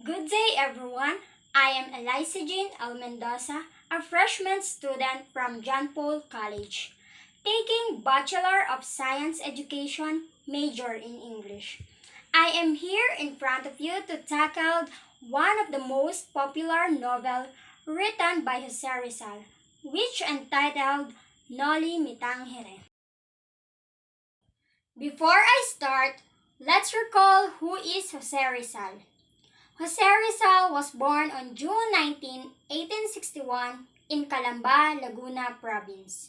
Good day, everyone. I am Elaisa Mendoza, a freshman student from John Paul College, taking Bachelor of Science Education, major in English. I am here in front of you to tackle one of the most popular novels written by Jose Rizal, which entitled NOLI Mi TANGERE. Before I start, let's recall who is Jose Rizal. Jose Rizal was born on June 19, 1861 in Calamba, Laguna Province.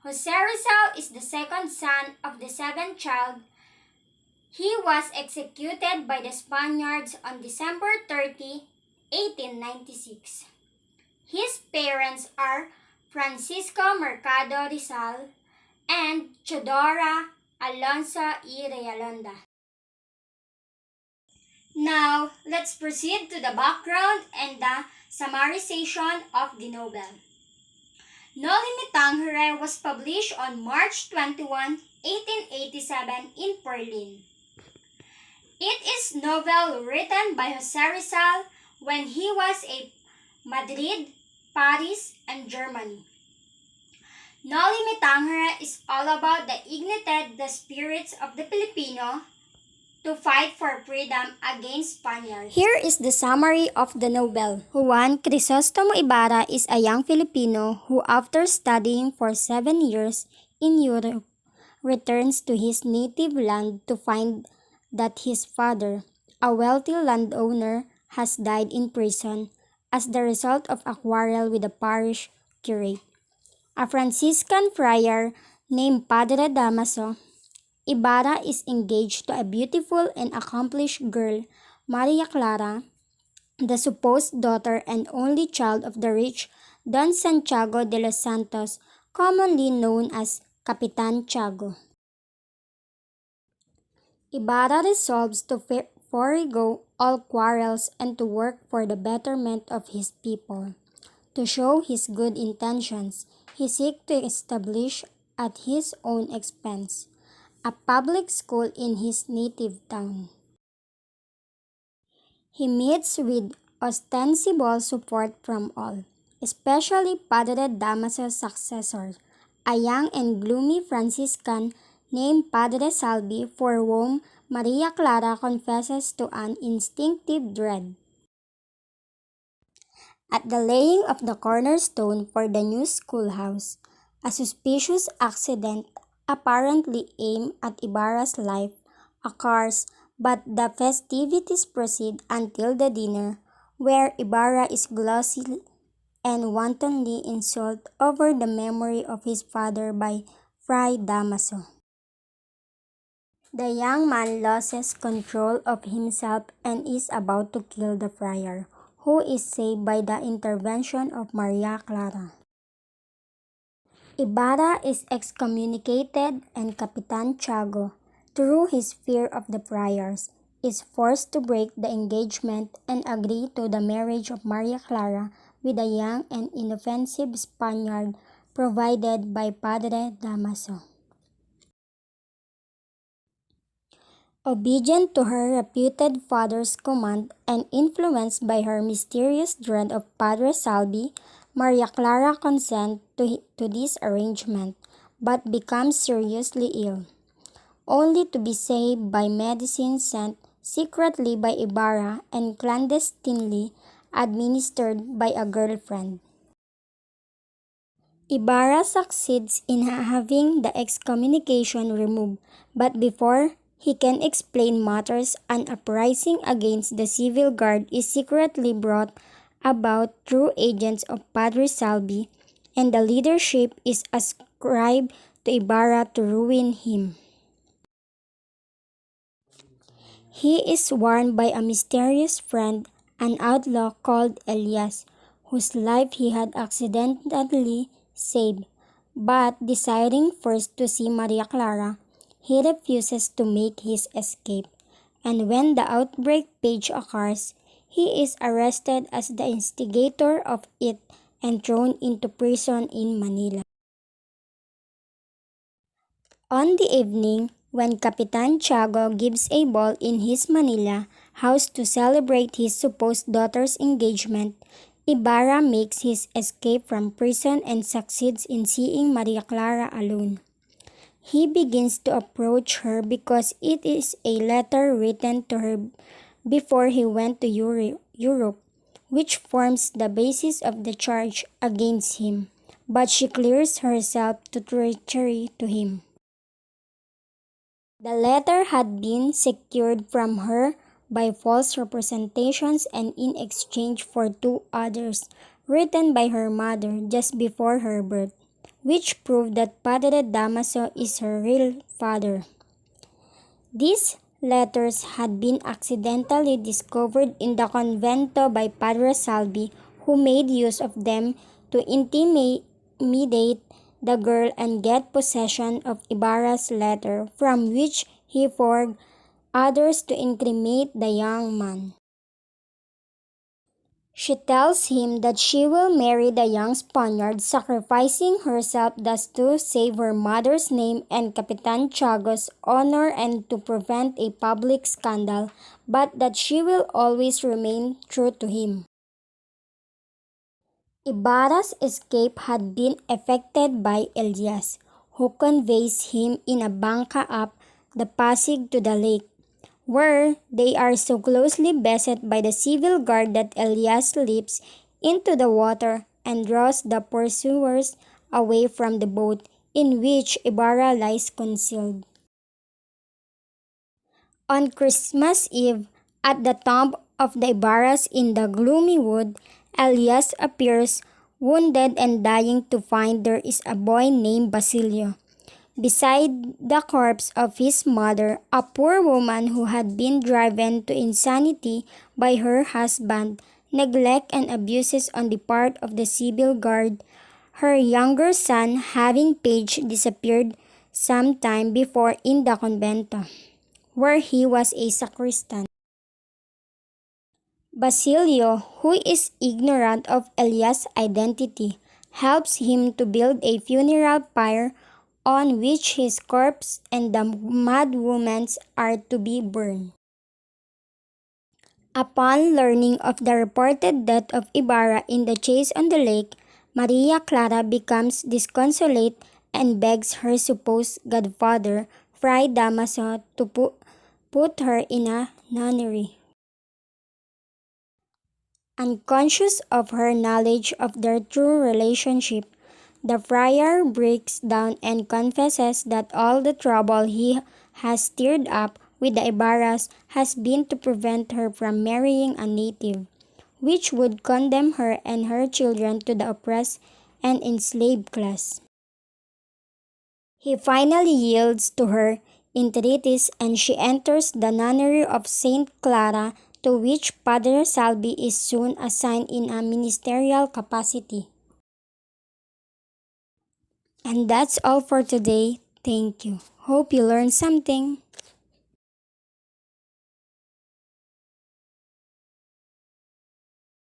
Jose Rizal is the second son of the seventh child. He was executed by the Spaniards on December 30, 1896. His parents are Francisco Mercado Rizal and Chodora Alonso y Realonda. Now, let's proceed to the background and the summarization of the novel. Noli Me Tangere was published on March 21, 1887 in Berlin. It is novel written by Jose Rizal when he was in Madrid, Paris, and Germany. Noli Me Tangere is all about the ignited the spirits of the Filipino to fight for freedom against Spaniards. Here is the summary of the novel. Juan Crisostomo Ibarra is a young Filipino who, after studying for 7 years in Europe, returns to his native land to find that his father, a wealthy landowner, has died in prison as the result of a quarrel with the parish curate. A Franciscan friar named Padre Damaso, Ibarra is engaged to a beautiful and accomplished girl, Maria Clara, the supposed daughter and only child of the rich Don Santiago de los Santos, commonly known as Capitan Tiago. Ibarra resolves to forego all quarrels and to work for the betterment of his people. To show his good intentions, he seeks to establish at his own expense a public school in his native town. He meets with ostensible support from all, especially Padre Damaso's successor, a young and gloomy Franciscan named Padre Salvi, for whom Maria Clara confesses to an instinctive dread. At the laying of the cornerstone for the new schoolhouse, a suspicious accident apparently aimed at Ibarra's life occurs, but the festivities proceed until the dinner, where Ibarra is glossy and wantonly insulted over the memory of his father by Fray Damaso. The young man loses control of himself and is about to kill the friar, who is saved by the intervention of Maria Clara. Ibarra is excommunicated and Capitan Tiago, through his fear of the friars, is forced to break the engagement and agree to the marriage of Maria Clara with a young and inoffensive Spaniard provided by Padre Damaso. Obedient to her reputed father's command and influenced by her mysterious dread of Padre Salvi, Maria Clara consents to this arrangement, but becomes seriously ill, only to be saved by medicine sent secretly by Ibarra and clandestinely administered by a girlfriend. Ibarra succeeds in having the excommunication removed, but before he can explain matters, an uprising against the civil guard is secretly brought about through agents of Padre Salvi, and the leadership is ascribed to Ibarra to ruin him. He is warned by a mysterious friend, an outlaw called Elias, whose life he had accidentally saved, but desiring first to see Maria Clara, he refuses to make his escape, and when the outbreak page occurs, he is arrested as the instigator of it and thrown into prison in Manila. On the evening when Capitan Tiago gives a ball in his Manila, house to celebrate his supposed daughter's engagement, Ibarra makes his escape from prison and succeeds in seeing Maria Clara alone. He begins to approach her because it is a letter written to her before he went to Europe, which forms the basis of the charge against him, but she clears herself to treachery to him. The letter had been secured from her by false representations and in exchange for two others written by her mother just before her birth, which proved that Padre Damaso is her real father. These letters had been accidentally discovered in the convento by Padre Salvi, who made use of them to intimidate the girl and get possession of Ibarra's letter, from which he forged others to incriminate the young man. She tells him that she will marry the young Spaniard, sacrificing herself thus to save her mother's name and Capitan Tiago's honor and to prevent a public scandal, but that she will always remain true to him. Ibarra's escape had been effected by Elias, who conveys him in a banca up the Pasig to the lake, where they are so closely beset by the civil guard that Elias leaps into the water and draws the pursuers away from the boat in which Ibarra lies concealed. On Christmas Eve, at the tomb of the Ibarras in the gloomy wood, Elias appears, wounded and dying, to find there is a boy named Basilio beside the corpse of his mother, a poor woman who had been driven to insanity by her husband, neglect and abuses on the part of the civil guard, her younger son having Page disappeared some time before in the convento, where he was a sacristan. Basilio, who is ignorant of Elias' identity, helps him to build a funeral pyre on which his corpse and the mad woman's are to be burned. Upon learning of the reported death of Ibarra in the chase on the lake, Maria Clara becomes disconsolate and begs her supposed godfather, Fray Damaso, to put her in a nunnery. Unconscious of her knowledge of their true relationship, the friar breaks down and confesses that all the trouble he has stirred up with the Ibarras has been to prevent her from marrying a native, which would condemn her and her children to the oppressed and enslaved class. He finally yields to her entreaties and she enters the nunnery of Saint Clara, to which Padre Salvi is soon assigned in a ministerial capacity. And that's all for today. Thank you. Hope you learned something.